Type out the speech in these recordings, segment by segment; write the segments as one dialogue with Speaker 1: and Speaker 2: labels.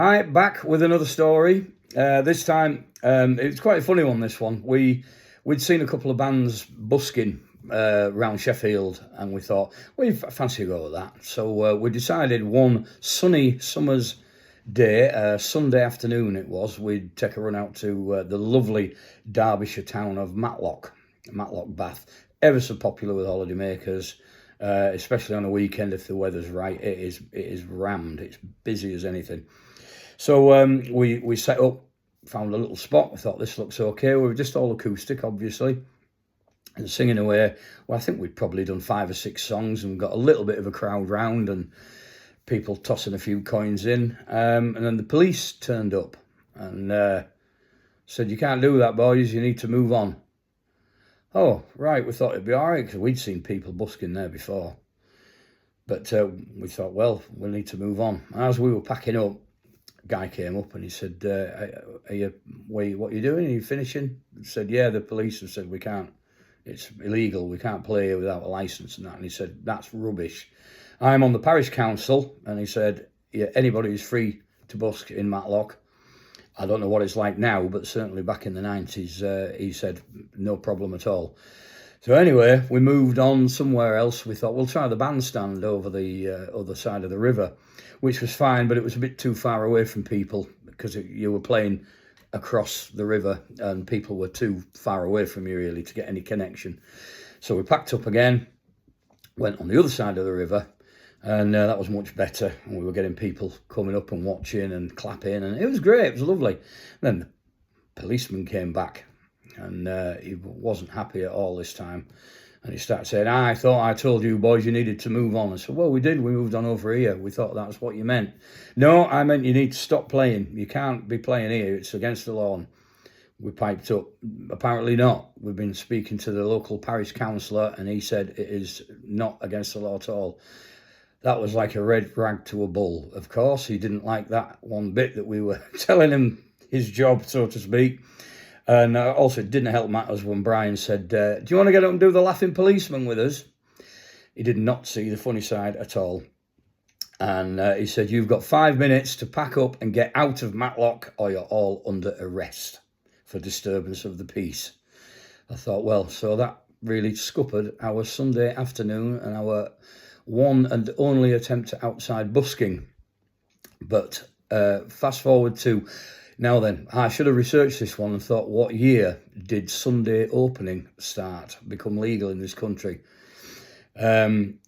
Speaker 1: Hi, back with another story. This time, it's quite a funny one. This one, we'd seen a couple of bands busking around Sheffield, and we thought, well, fancy a go at that. So we decided one sunny summer's day, Sunday afternoon it was, we'd take a run out to the lovely Derbyshire town of Matlock Bath. Ever so popular with holidaymakers, especially on a weekend if the weather's right. It is rammed. It's busy as anything. So we set up, found a little spot. We thought this looks okay. We were just all acoustic, obviously, and singing away. Well, I think we'd probably done 5 or 6 songs and got a little bit of a crowd round and people tossing a few coins in. And then the police turned up and said, "You can't do that, boys. You need to move on." Oh, right. We thought it'd be all right because we'd seen people busking there before. But we thought, well, we'll need to move on. As we were packing up, guy came up and he said, what are you doing? Are you finishing? I said, yeah, the police have said we can't. It's illegal. We can't play here without a licence and that. And he said, that's rubbish. I'm on the parish council. And he said, yeah, anybody is free to busk in Matlock. I don't know what it's like now, but certainly back in the 90s, he said, no problem at all. So anyway, we moved on somewhere else. We thought, we'll try the bandstand over the other side of the river, which was fine, but it was a bit too far away from people because you were playing across the river and people were too far away from you really to get any connection. So we packed up again, went on the other side of the river, and that was much better. And we were getting people coming up and watching and clapping, and it was great. It was lovely. Then the policeman came back, and he wasn't happy at all this time. And he started saying, I thought I told you boys you needed to move on. I said, well, we did. We moved on over here. We thought that was what you meant. No, I meant you need to stop playing. You can't be playing here. It's against the law. And we piped up. Apparently not. We've been speaking to the local parish councillor, and he said it is not against the law at all. That was like a red rag to a bull. Of course, he didn't like that one bit that we were telling him his job, so to speak. And also, it didn't help matters when Brian said, do you want to get up and do the laughing policeman with us? He did not see the funny side at all. And he said, you've got 5 minutes to pack up and get out of Matlock or you're all under arrest for disturbance of the peace. I thought, well, so that really scuppered our Sunday afternoon and our one and only attempt at outside busking. But fast forward to now then, I should have researched this one and thought, what year did Sunday opening become legal in this country? When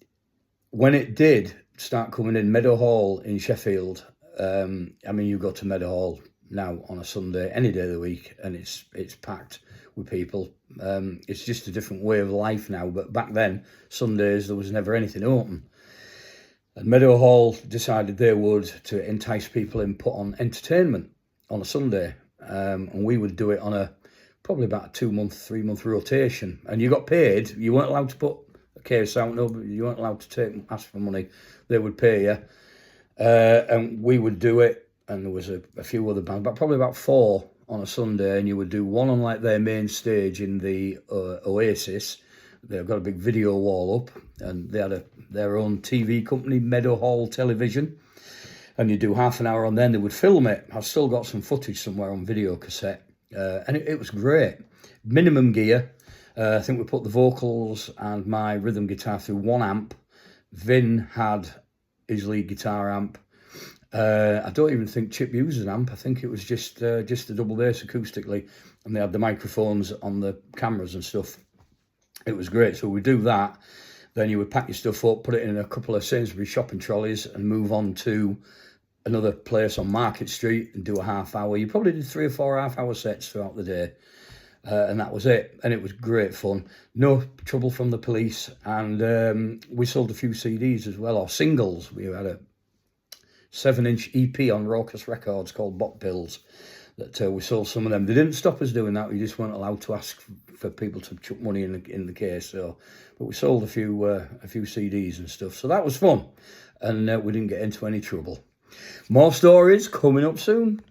Speaker 1: it did start coming in, Meadowhall in Sheffield, you go to Meadowhall now on a Sunday, any day of the week, and it's packed with people. It's just a different way of life now, but back then, Sundays, there was never anything open. And Meadowhall decided they would, to entice people in, put on entertainment on a Sunday, and we would do it on probably about a 2-month, 3-month rotation, and you got paid. You weren't allowed to put a case out, no, you weren't allowed to ask for money. They would pay you, and we would do it, and there was a few other bands, but probably about 4 on a Sunday, and you would do one on like their main stage in the Oasis. They've got a big video wall up, and they had their own TV company, Meadowhall Television. And you do half an hour on, then they would film it. I've still got some footage somewhere on video cassette. And it was great. Minimum gear. I think we put the vocals and my rhythm guitar through 1 amp. Vin had his lead guitar amp. I don't even think Chip used an amp. I think it was just a double bass acoustically. And they had the microphones on the cameras and stuff. It was great. So we do that. Then you would pack your stuff up, put it in a couple of Sainsbury's shopping trolleys and move on to another place on Market Street and do a half hour. You probably did 3 or 4 half-hour sets throughout the day. And that was it. And it was great fun. No trouble from the police. And we sold a few CDs as well, or singles. We had a 7-inch EP on Raucous Records called Bot Pills. That we sold some of them. They didn't stop us doing that. We just weren't allowed to ask for people to chuck money in the case. So, but we sold a few CDs and stuff. So that was fun, and we didn't get into any trouble. More stories coming up soon.